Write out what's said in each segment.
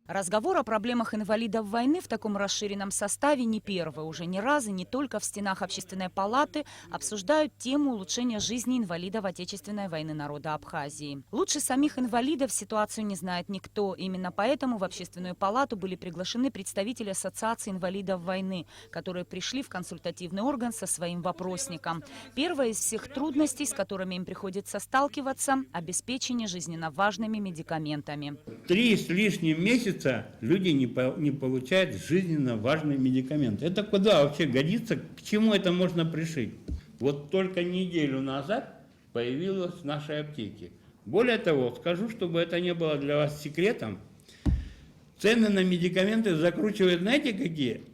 Разговор о проблемах инвалидов войны в таком расширенном составе не первый. Уже не раз и не только в стенах Общественной палаты обсуждают тему улучшения жизни инвалидов Отечественной войны народа Абхазии. Лучше самих инвалидов ситуацию не знает никто. Именно поэтому в Общественную палату были приглашены представители Ассоциации инвалидов войны, которые пришли в консультативный орган со своим вопросником. Первая из всех трудностей, с которыми им приходится сталкиваться – обеспечение жизненно важными медикаментами. 3 с лишним месяца люди не получают жизненно важные медикаменты. Это куда вообще годится? К чему это можно пришить? Вот только неделю назад появилась в нашей аптеке. Более того, скажу, чтобы это не было для вас секретом, цены на медикаменты закручивают, знаете, какие?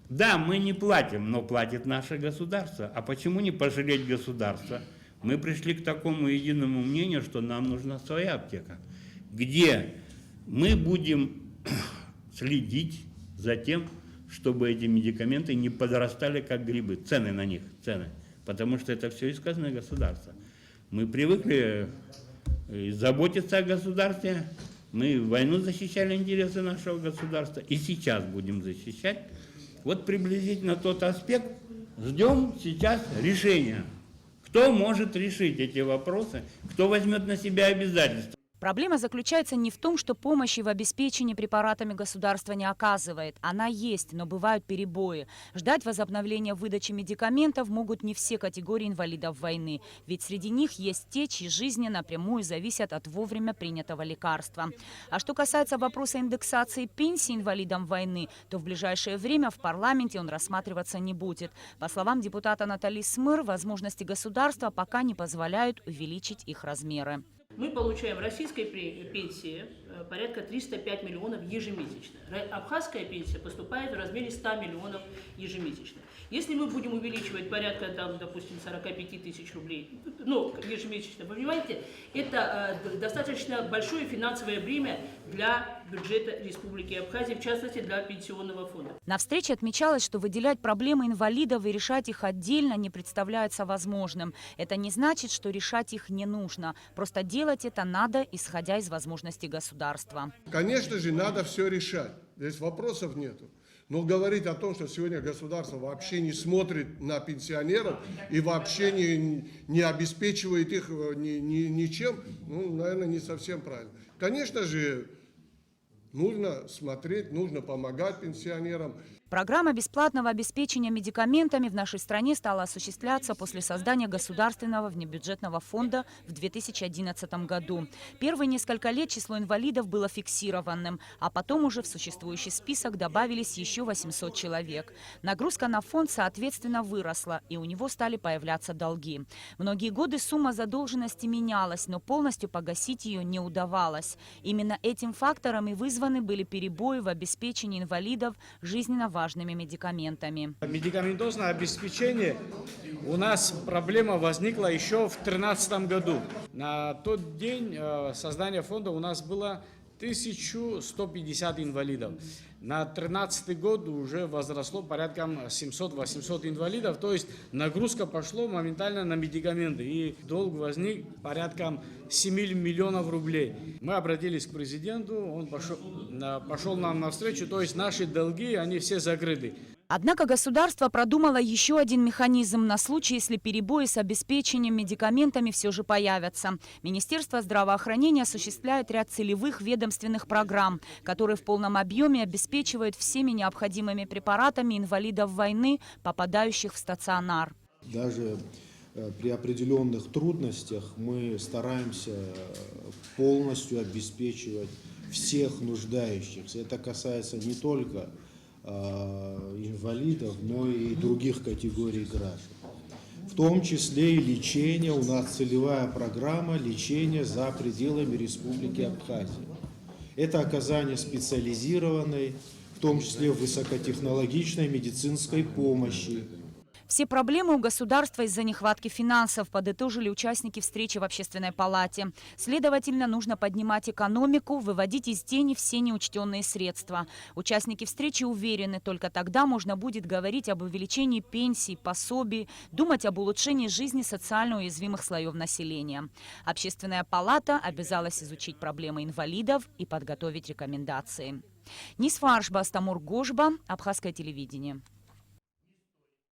Да, мы не платим, но платит наше государство. А почему не пожалеть государство? Мы пришли к такому единому мнению, что нам нужна своя аптека, где мы будем следить за тем, чтобы эти медикаменты не подрастали как грибы. Цены на них, цены. Потому что это все исказное государство. Мы привыкли заботиться о государстве. Мы в войну защищали интересы нашего государства. И сейчас будем защищать. Вот приблизительно тот аспект. Ждем сейчас решения. Кто может решить эти вопросы? Кто возьмет на себя обязательства? Проблема заключается не в том, что помощи в обеспечении препаратами государство не оказывает. Она есть, но бывают перебои. Ждать возобновления выдачи медикаментов могут не все категории инвалидов войны. Ведь среди них есть те, чьи жизни напрямую зависят от вовремя принятого лекарства. А что касается вопроса индексации пенсий инвалидам войны, то в ближайшее время в парламенте он рассматриваться не будет. По словам депутата Натали Смыр, возможности государства пока не позволяют увеличить их размеры. Мы получаем российской пенсии порядка 305 миллионов ежемесячно. Абхазская пенсия поступает в размере 100 миллионов ежемесячно. Если мы будем увеличивать порядка, там, допустим, 45 тысяч рублей ежемесячно, вы понимаете, это достаточно большое финансовое бремя для бюджета Республики Абхазия, в частности для пенсионного фонда. На встрече отмечалось, что выделять проблемы инвалидов и решать их отдельно не представляется возможным. Это не значит, что решать их не нужно. Просто делать это надо, исходя из возможностей государства. Конечно же, надо все решать. Здесь вопросов нету. Но говорить о том, что сегодня государство вообще не смотрит на пенсионеров и вообще не обеспечивает их ничем, наверное, не совсем правильно. Конечно же, нужно смотреть, нужно помогать пенсионерам. Программа бесплатного обеспечения медикаментами в нашей стране стала осуществляться после создания государственного внебюджетного фонда в 2011 году. Первые несколько лет число инвалидов было фиксированным, а потом уже в существующий список добавились еще 800 человек. Нагрузка на фонд, соответственно, выросла, и у него стали появляться долги. Многие годы сумма задолженности менялась, но полностью погасить ее не удавалось. Именно этим фактором и вызваны были перебои в обеспечении инвалидов жизненно важными медикаментами. Медикаментозное обеспечение у нас проблема возникла еще в 2013 году. На тот день создания фонда у нас было 1150 инвалидов. На 2013 год уже возросло порядком 700-800 инвалидов, то есть нагрузка пошла моментально на медикаменты, и долг возник порядка 7 миллионов рублей. Мы обратились к президенту, он пошел нам навстречу, то есть наши долги, они все закрыты. Однако государство продумало еще один механизм на случай, если перебои с обеспечением медикаментами все же появятся. Министерство здравоохранения осуществляет ряд целевых ведомственных программ, которые в полном объеме обеспечивают всеми необходимыми препаратами инвалидов войны, попадающих в стационар. Даже при определенных трудностях мы стараемся полностью обеспечивать всех нуждающихся. Это касается не только инвалидов, но и других категорий граждан. В том числе и лечение, у нас целевая программа лечения за пределами Республики Абхазия. Это оказание специализированной, в том числе высокотехнологичной медицинской помощи. В Все проблемы у государства из-за нехватки финансов, подытожили участники встречи в Общественной палате. Следовательно, нужно поднимать экономику, выводить из тени все неучтенные средства. Участники встречи уверены, только тогда можно будет говорить об увеличении пенсий, пособий, думать об улучшении жизни социально уязвимых слоев населения. Общественная палата обязалась изучить проблемы инвалидов и подготовить рекомендации. Нисфа Аршба, Астамур Гожба, Абхазское телевидение.